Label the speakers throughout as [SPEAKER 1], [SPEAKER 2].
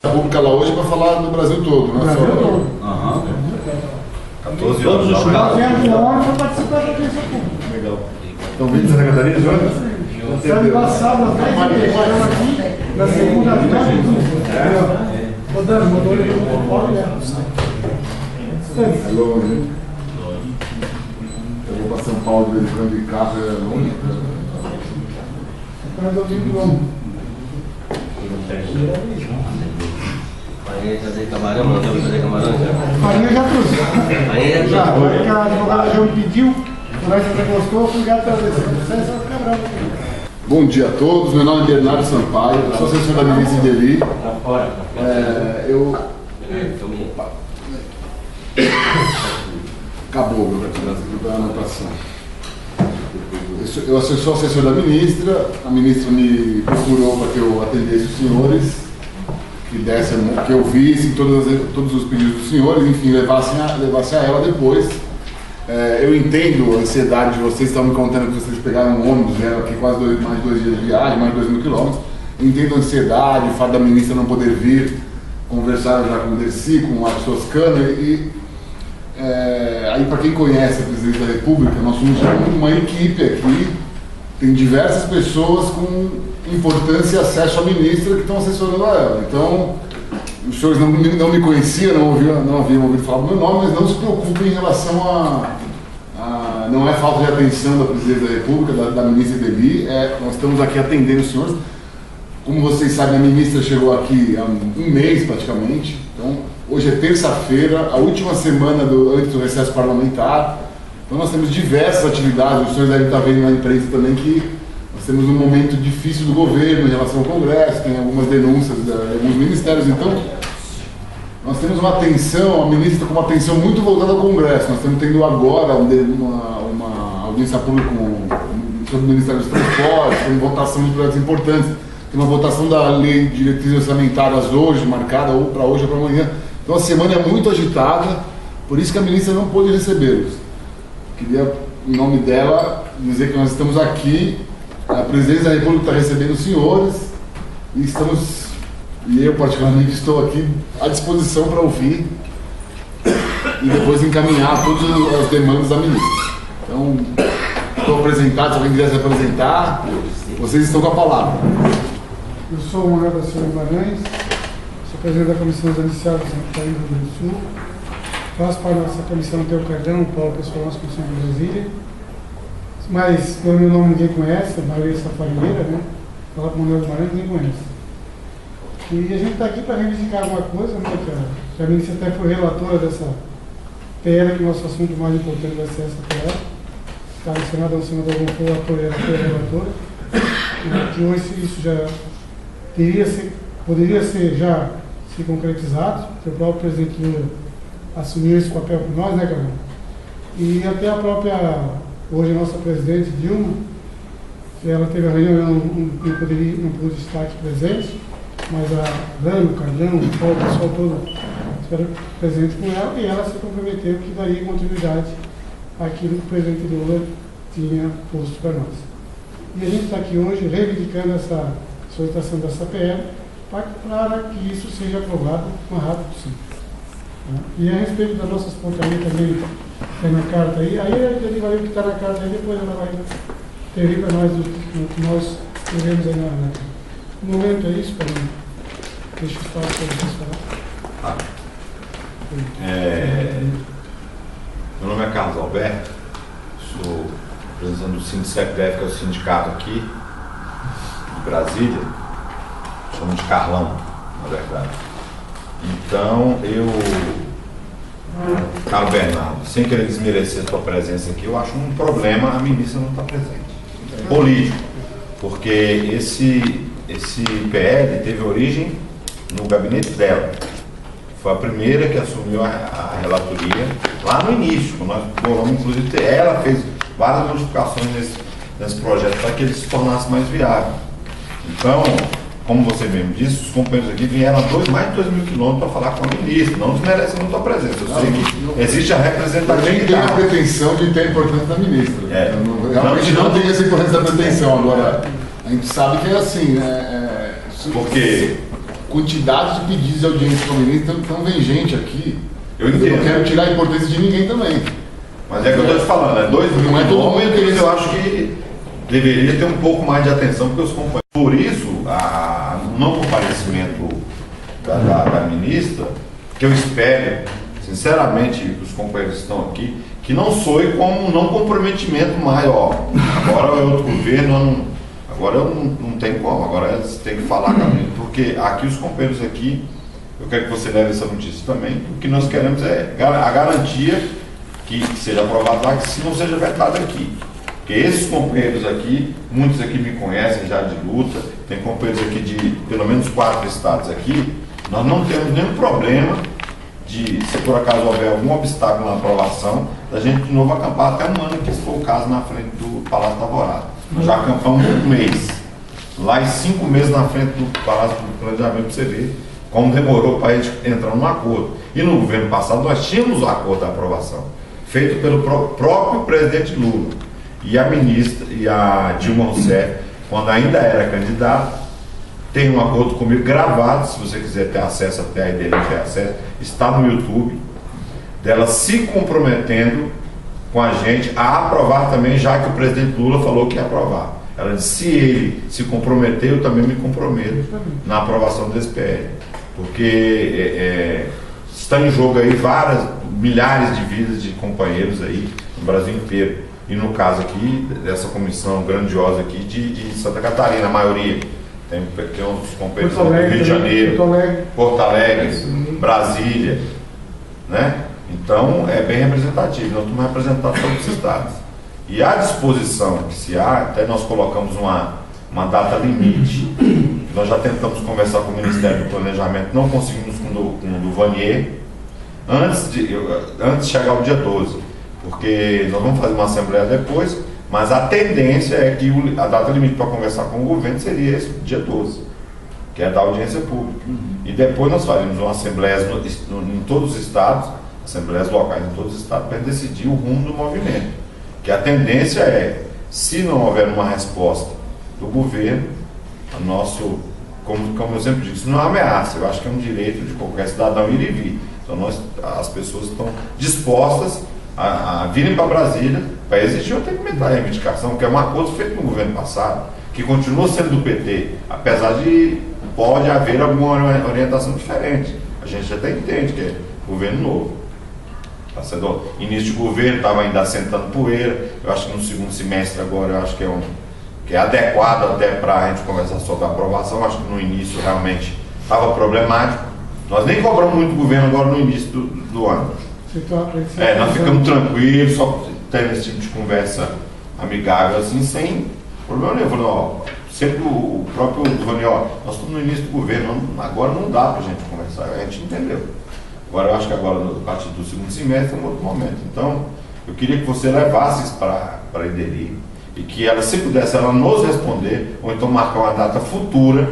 [SPEAKER 1] Pública lá hoje para falar do Brasil todo, não é só...
[SPEAKER 2] Aham. 14
[SPEAKER 3] Todos
[SPEAKER 2] horas.
[SPEAKER 3] os casos. Para participar da audiência pública.
[SPEAKER 1] Legal. Estão vindo de Santa Catarina, Jonas?
[SPEAKER 3] Sábado passado, às 10h30, chegamos aqui, na segunda-feira. Rodando, mandou ele no polo, né?
[SPEAKER 1] É longe. Eu vou para São Paulo de vez em quando de carro, é longe.
[SPEAKER 3] Para 2
[SPEAKER 4] Farinha fazer camarão, não deu pra fazer camarão já?
[SPEAKER 3] Farinha já trouxe.
[SPEAKER 4] Farinha
[SPEAKER 3] Já,
[SPEAKER 4] já
[SPEAKER 3] porque a advogada já me pediu, o Lécio já gostou, eu fui gato para ver. Você vai ficar bravo.
[SPEAKER 1] Bom dia a todos, meu nome é Bernardo Sampaio, sou assessor da ministra Ideli.
[SPEAKER 4] Tá fora.
[SPEAKER 1] Acabou meu candidato aqui para a anotação. Eu sou assessor da ministra, a ministra me procurou para que eu atendesse os senhores, que eu visse todos os pedidos dos senhores, enfim, levasse a ela depois. Eu entendo a ansiedade de vocês, estão me contando que vocês pegaram um ônibus, vieram aqui quase mais 2 dias de viagem, mais 2.000 quilômetros. Entendo a ansiedade, o fato da ministra não poder vir, conversar já com o Dercy, com o Marcos Toscano, aí para quem conhece a Presidência da República, nós somos uma equipe aqui, tem diversas pessoas com importância e acesso à ministra que estão assessorando a ela. Então, os senhores não me conheciam, não haviam ouvido falar do meu nome, mas não se preocupem em relação não é falta de atenção da Presidência da República, da ministra Ideli, nós estamos aqui atendendo os senhores. Como vocês sabem, a ministra chegou aqui há um mês praticamente, então hoje é terça-feira, a última semana antes do recesso parlamentar, então nós temos diversas atividades, os senhores devem estar vendo na imprensa também que nós temos um momento difícil do governo em relação ao Congresso, tem algumas denúncias de alguns ministérios, então nós temos uma atenção, a ministra com uma atenção muito voltada ao Congresso. Nós estamos tendo agora uma audiência pública sobre o Ministério dos Transportes, tem votação de projetos importantes, tem uma votação da lei de diretrizes orçamentárias hoje, marcada ou para hoje ou para amanhã. Então a semana é muito agitada, por isso que a ministra não pôde recebê-los. Queria, em nome dela, dizer que nós estamos aqui, a Presidência da República está recebendo os senhores e eu particularmente estou aqui à disposição para ouvir e depois encaminhar todas as demandas da ministra. Então, estou apresentado, se alguém quiser se apresentar, vocês estão com a palavra.
[SPEAKER 3] Eu sou o Manuel da Silva Guimarães, sou presidente da Comissão Judicial de Santa Catarina do Rio Grande do Sul. Faço parte da nossa comissão Teu Cardão, Paulo Pessoal, nossa comissão de Brasília. Mas, pelo meu nome, ninguém conhece, a maioria é farinheira, né? Falar com o Manuel Guimarães, ninguém conhece. E a gente está aqui para reivindicar alguma coisa, né? Que a ministra até foi relatora dessa PL, que o nosso assunto mais importante vai ser essa PL. Está no Senado, o senador não foi relator, ela foi a relatora. Que hoje isso já poderia ser já se concretizado, porque o próprio presidente Lula assumiu esse papel por nós, né, Carol? E até a própria, hoje a nossa presidente Dilma, ela teve a reunião, não pude estar aqui presente, mas a Dani, o Carlão, o Paulo, o pessoal todo estiveram presente com ela e ela se comprometeu que daria continuidade àquilo que o presidente Lula tinha posto para nós. E a gente está aqui hoje reivindicando essa solicitação dessa PL para que isso seja aprovado o mais rápido possível. E a respeito das nossas portarias também, que é na carta aí ele vai ver o que está na carta aí, depois ela vai ter para nós o que nós queremos aí na carta. No momento é isso, para mim. Deixa eu falar para vocês falar.
[SPEAKER 2] Meu nome é Carlos Alberto, sou representante do Sindicef, que é o sindicato aqui de Brasília, chamamos de Carlão, na verdade. Então, Carlos Bernardo, sem querer desmerecer a sua presença aqui, eu acho um problema a ministra não estar presente. Político, porque esse PL teve origem no gabinete dela. Foi a primeira que assumiu a relatoria lá no início, quando nós bolamos, inclusive, ela fez várias modificações nesse projeto para que ele se tornasse mais viável. Então, como você mesmo disse, os companheiros aqui vieram a mais de 2.000 quilômetros para falar com a ministra, não desmerecem muito a presença. Eu sei que existe a representatividade.
[SPEAKER 1] Nem tem a pretensão de ter a importância da ministra. Realmente não tem essa importância da pretensão. Agora, a gente sabe que é assim,
[SPEAKER 2] porque
[SPEAKER 1] quantidade de pedidos de audiência com a ministra, então vem gente aqui.
[SPEAKER 2] Eu entendo.
[SPEAKER 1] Eu não quero tirar a importância de ninguém também.
[SPEAKER 2] Mas é que eu estou te falando, né? 2 mil
[SPEAKER 1] Não é todo mundo
[SPEAKER 2] quilômetros,
[SPEAKER 1] que
[SPEAKER 2] eu acho que deveria ter um pouco mais de atenção porque os companheiros. Por isso, o não comparecimento da ministra, que eu espero, sinceramente, que os companheiros que estão aqui, que não soe como um não comprometimento maior. Agora é outro governo, agora eu não tenho como, agora você tem que falar com a ministra, porque aqui os companheiros aqui, eu quero que você leve essa notícia também, o que nós queremos é a garantia que seja aprovado lá, que se não seja vetado aqui. Porque esses companheiros aqui, muitos aqui me conhecem já de luta, tem companheiros aqui de pelo menos 4 estados aqui, nós não temos nenhum problema de, se por acaso houver algum obstáculo na aprovação, da gente de novo acampar até um ano, que se for o caso, na frente do Palácio da Alvorada. Nós já acampamos um mês, lá em 5 meses na frente do Palácio do Planejamento, para você ver como demorou para a gente entrar num acordo. E no governo passado nós tínhamos o acordo da aprovação, feito pelo próprio presidente Lula. E a ministra, e a Dilma Rousseff, quando ainda era candidata, tem um acordo comigo gravado, se você quiser ter acesso até a IDELI, ter acesso, está no YouTube, dela se comprometendo com a gente a aprovar também, já que o presidente Lula falou que ia aprovar. Ela disse, se ele se comprometer, eu também me comprometo na aprovação desse PL. Porque está em jogo aí milhares de vidas de companheiros aí no Brasil inteiro. E no caso aqui, dessa comissão grandiosa aqui de Santa Catarina, a maioria. Tem outros companheiros do Rio de Janeiro, Porto Alegre, Brasília, né? Então é bem representativo, nós estamos representando todos os estados. E a disposição que se há, até nós colocamos uma data limite. Nós já tentamos conversar com o Ministério do Planejamento, não conseguimos com o do Vanier, antes de chegar o dia 12, porque nós vamos fazer uma assembleia depois, mas a tendência é que a data limite para conversar com o governo seria esse dia 12, que é da audiência pública. E depois nós faremos uma assembleia em todos os estados, assembleias locais em todos os estados, para decidir o rumo do movimento. Que a tendência é, se não houver uma resposta do governo, como eu sempre digo, isso não é uma ameaça, eu acho que é um direito de qualquer cidadão ir e vir. Então as pessoas estão dispostas a virem para Brasília para exigir ou tentar a reivindicação, que é um acordo feito no governo passado, que continua sendo do PT, apesar de pode haver alguma orientação diferente. A gente até entende que é governo novo. Tá sendo início de governo, estava ainda assentando poeira. Eu acho que no segundo semestre agora, eu acho que é adequado até para a gente conversar sobre a aprovação. Eu acho que no início realmente estava problemático. Nós nem cobramos muito o governo agora no início do ano. Nós ficamos tranquilos, só tendo esse tipo de conversa amigável, assim, sem problema nenhum. Falando, sempre o próprio Daniel, nós estamos no início do governo, agora não dá para a gente conversar, a gente entendeu. Agora eu acho que agora, a partir do segundo semestre, é um outro momento. Então, eu queria que você levasse isso para a IDELI e que ela, se pudesse, ela nos responder, ou então marcar uma data futura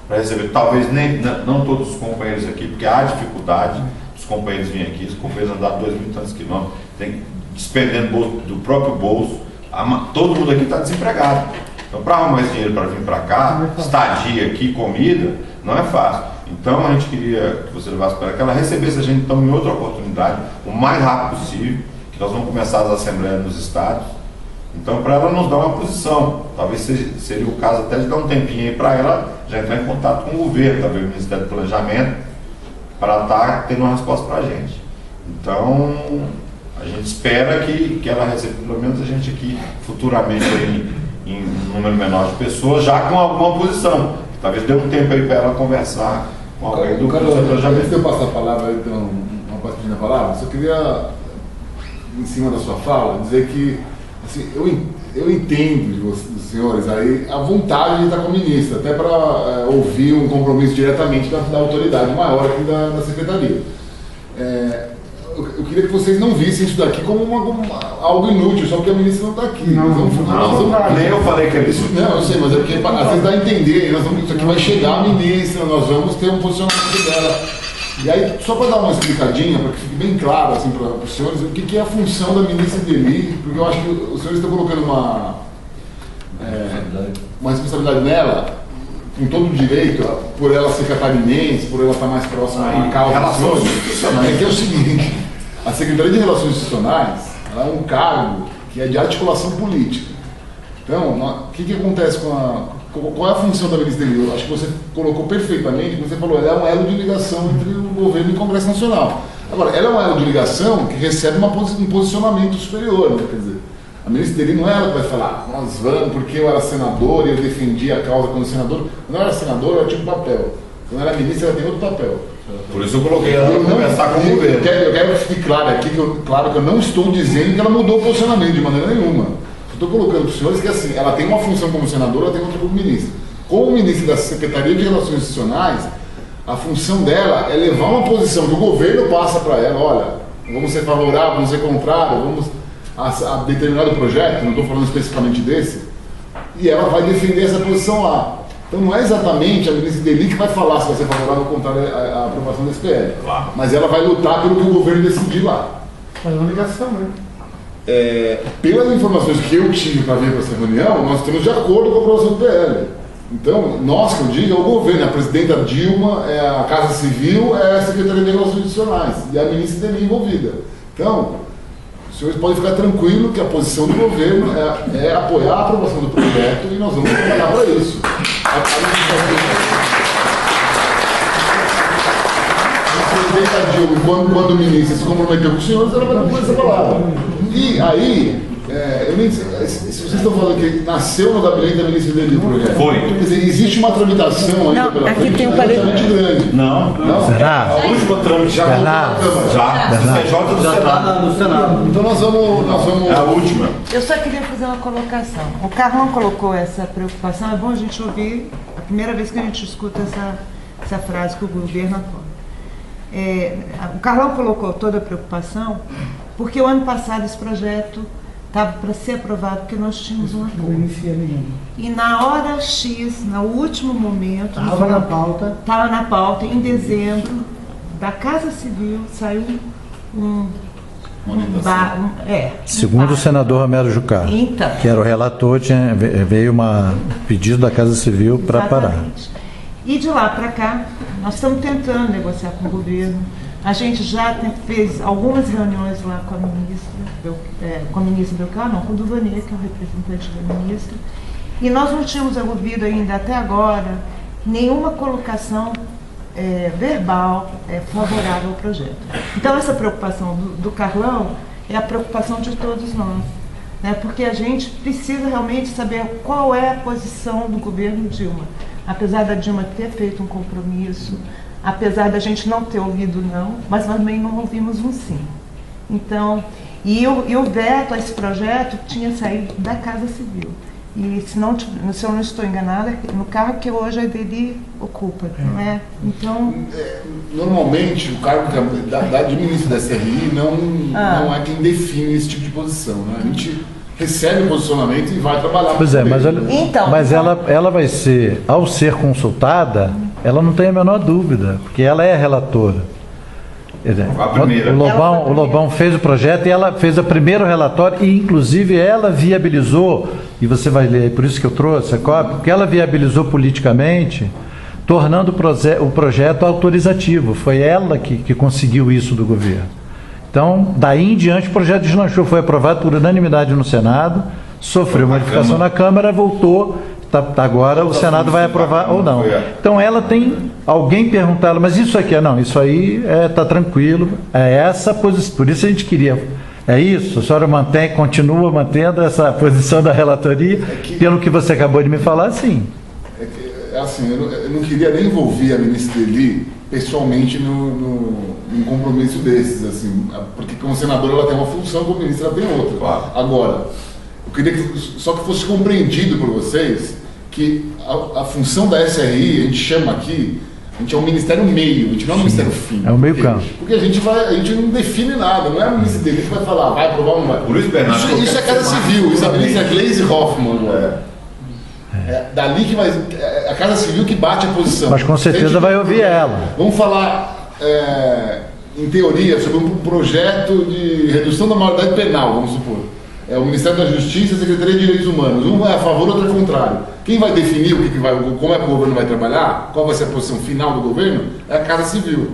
[SPEAKER 2] para receber, talvez não todos os companheiros aqui, porque há dificuldade dos companheiros virem aqui, os companheiros andaram 2.000 e tantos quilômetros, despendendo do próprio bolso, todo mundo aqui está desempregado. Então, para arrumar esse dinheiro para vir para cá, estadia aqui, comida, não é fácil. Então, a gente queria que você levasse para que ela recebesse a gente, então, em outra oportunidade, o mais rápido possível, que nós vamos começar as assembleias nos estados. Então, para ela nos dar uma posição, talvez seria o caso até de dar um tempinho aí para ela já entrar em contato com o governo, talvez o Ministério do Planejamento, para estar tendo uma resposta para a gente. Então, a gente espera que ela receba pelo menos a gente aqui futuramente aí, em um número menor de pessoas, já com alguma posição. Talvez dê um tempo aí para ela conversar com alguém do planejamento.
[SPEAKER 1] Antes de eu passar a palavra, então, uma coisa pedindo a palavra, só queria, em cima da sua fala, dizer que assim, eu entendo dos senhores aí a vontade de estar com a ministra, até para ouvir um compromisso diretamente da autoridade maior aqui da Secretaria. Eu queria que vocês não vissem isso daqui como algo inútil, só porque a ministra não está aqui.
[SPEAKER 2] Nem eu falei que era isso.
[SPEAKER 1] Não, eu sei, mas é porque às vezes dá a entender, isso aqui vai chegar a ministra, nós vamos ter um posicionamento dela. E aí, só para dar uma explicadinha, para que fique bem claro assim, para os senhores, o que é a função da ministra IDELI, porque eu acho que os senhores estão colocando uma responsabilidade nela, com todo o direito, por ela ser catarinense, por ela estar mais próxima à causa
[SPEAKER 2] relações
[SPEAKER 1] institucionais, é que é o seguinte, a Secretaria de Relações Institucionais, ela é um cargo que é de articulação política. Então, o que acontece qual é a função da ministra Eli? Eu acho que você colocou perfeitamente, como você falou, ela é um elo de ligação entre o governo e o Congresso Nacional. Agora, ela é um elo de ligação que recebe um posicionamento superior, né? Quer dizer, a ministra Eli não é ela que vai falar, nós vamos, porque eu era senador e eu defendi a causa quando senador. Quando eu era senador, eu tinha um papel. Quando eu era ministra, ela tem outro papel.
[SPEAKER 2] Por isso eu coloquei ela para conversar com o governo.
[SPEAKER 1] Eu quero que fique claro aqui, claro que eu não estou dizendo que ela mudou o posicionamento de maneira nenhuma. Estou colocando para os senhores que assim, ela tem uma função como senadora, ela tem outra como ministra. Como ministra da Secretaria de Relações Institucionais, a função dela é levar uma posição que o governo passa para ela, olha, vamos ser favorável, vamos ser contrário, vamos a determinado projeto, não estou falando especificamente desse, e ela vai defender essa posição lá. Então não é exatamente a ministra Eli que vai falar se vai ser favorável ou contrário à aprovação desse PL,
[SPEAKER 2] claro,
[SPEAKER 1] mas ela vai lutar pelo que o governo decidir lá.
[SPEAKER 3] Faz uma ligação, né?
[SPEAKER 1] Pelas informações que eu tive para vir para essa reunião, nós estamos de acordo com a aprovação do PL. Então, nós, que eu digo, é o governo, a presidenta Dilma, a Casa Civil, é a Secretaria de Relações Institucionais e a ministra Eli envolvida. Então, os senhores podem ficar tranquilos que a posição do governo é apoiar a aprovação do projeto e nós vamos trabalhar para isso. A presidenta Dilma, quando o ministro se comprometeu com os senhores, ela vai cumprir essa palavra. E aí, eu nem sei, se vocês estão falando que nasceu no gabinete da ministra Eli o projeto.
[SPEAKER 2] Foi.
[SPEAKER 1] Quer dizer, existe uma tramitação ainda pela frente relativamente grande.
[SPEAKER 2] Não.
[SPEAKER 5] Será?
[SPEAKER 2] A última trâmite já voltou na Câmara. Já. CCJ do Senado.
[SPEAKER 4] No Senado.
[SPEAKER 1] Então nós vamos...
[SPEAKER 2] É a última.
[SPEAKER 6] Eu só queria fazer uma colocação. O Carlão colocou essa preocupação, é bom a gente ouvir, a primeira vez que a gente escuta essa frase que o governo apoia. O Carlão colocou toda a preocupação porque o ano passado esse projeto estava para ser aprovado porque nós tínhamos um acordo.
[SPEAKER 3] Não inicia nenhuma.
[SPEAKER 6] E na hora X, no último momento...
[SPEAKER 3] Estava na pauta.
[SPEAKER 6] Estava na pauta, em dezembro, da Casa Civil, saiu
[SPEAKER 5] Segundo o senador Romero Jucá,
[SPEAKER 6] Então,
[SPEAKER 5] que era o relator, veio pedido da Casa Civil para parar.
[SPEAKER 6] exatamente. E de lá para cá, nós estamos tentando negociar com o governo. A gente já fez algumas reuniões lá com a ministra Belcar, não, com o Duvanier, que é o representante da ministra. E nós não tínhamos ouvido ainda até agora nenhuma colocação verbal favorável ao projeto. Então essa preocupação do Carlão é a preocupação de todos nós, né? Porque a gente precisa realmente saber qual é a posição do governo Dilma. Apesar da Dilma ter feito um compromisso, apesar da gente não ter ouvido não, mas nós também não ouvimos um sim. Então, e o veto a esse projeto tinha saído da Casa Civil. E se eu não estou enganada, no cargo que hoje a Eli ocupa, não é? Então...
[SPEAKER 1] Normalmente, o cargo de ministro da SRI não é quem define esse tipo de posição, né? A gente recebe o posicionamento e vai trabalhar.
[SPEAKER 5] Pois é, mas,
[SPEAKER 6] Então,
[SPEAKER 5] ela vai ser, ao ser consultada, ela não tem a menor dúvida, porque ela é a relatora.
[SPEAKER 2] A primeira.
[SPEAKER 5] O Lobão fez o projeto e ela fez o primeiro relatório e, inclusive, ela viabilizou, e você vai ler, por isso que eu trouxe a cópia, porque ela viabilizou politicamente, tornando o projeto autorizativo. Foi ela que conseguiu isso do governo. Então, daí em diante, o projeto deslanchou, foi aprovado por unanimidade no Senado, sofreu modificação na Câmara, voltou, agora o Senado vai aprovar ou não. Então, ela tem... Alguém perguntar ela, mas isso aqui não, isso aí está tranquilo, é essa posição, por isso a gente queria, é isso, a senhora continua mantendo essa posição da relatoria, pelo que você acabou de me falar, sim.
[SPEAKER 1] Eu não queria nem envolver a ministra Eli pessoalmente num compromisso desses, assim, porque como senadora ela tem uma função, como ministra ela tem outra.
[SPEAKER 2] Claro.
[SPEAKER 1] Agora, eu queria só que fosse compreendido por vocês que a função da SRI, a gente chama aqui, a gente é um ministério meio, a gente não é um ministério fim.
[SPEAKER 5] É o meio campo.
[SPEAKER 1] Porque a gente não define nada, não é a ministra dele que vai falar, vai aprovar ou não vai.
[SPEAKER 2] Por isso, Bernardo,
[SPEAKER 1] Isso é Casa Civil, isso é a ministra Gleisi Hoffmann agora. Dali que vai. A Casa Civil que bate a posição.
[SPEAKER 5] Mas com certeza vai ouvir ela.
[SPEAKER 1] Vamos falar, em teoria, sobre um projeto de redução da maioridade penal, vamos supor. é o Ministério da Justiça e a Secretaria de Direitos Humanos. Um é a favor, outro é contrário. Quem vai definir o que vai, como é que o governo vai trabalhar, qual vai ser a posição final do governo, é a Casa Civil.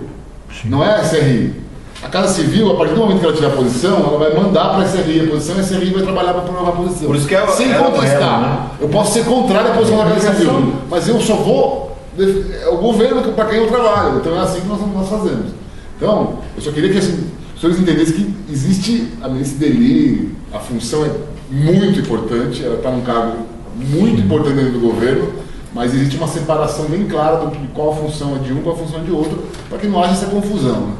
[SPEAKER 1] Não é a SRI. A Casa Civil, a partir do momento que ela tiver a posição, ela vai mandar para a SRI a posição e a SRI vai trabalhar para provar a posição.
[SPEAKER 2] Por isso que
[SPEAKER 1] sem contestar.
[SPEAKER 2] Né?
[SPEAKER 1] Eu posso ser contrário à posição da Casa Civil, mas eu só vou. É o governo para quem eu trabalho. Então é assim que nós fazemos. Então, eu só queria que assim, os senhores entendessem que existe a ministra Deli, a função é muito importante, ela está num cargo muito importante dentro do governo, mas existe uma separação bem clara de qual a função é de um, qual a função é de outro, para que não haja essa confusão. Né?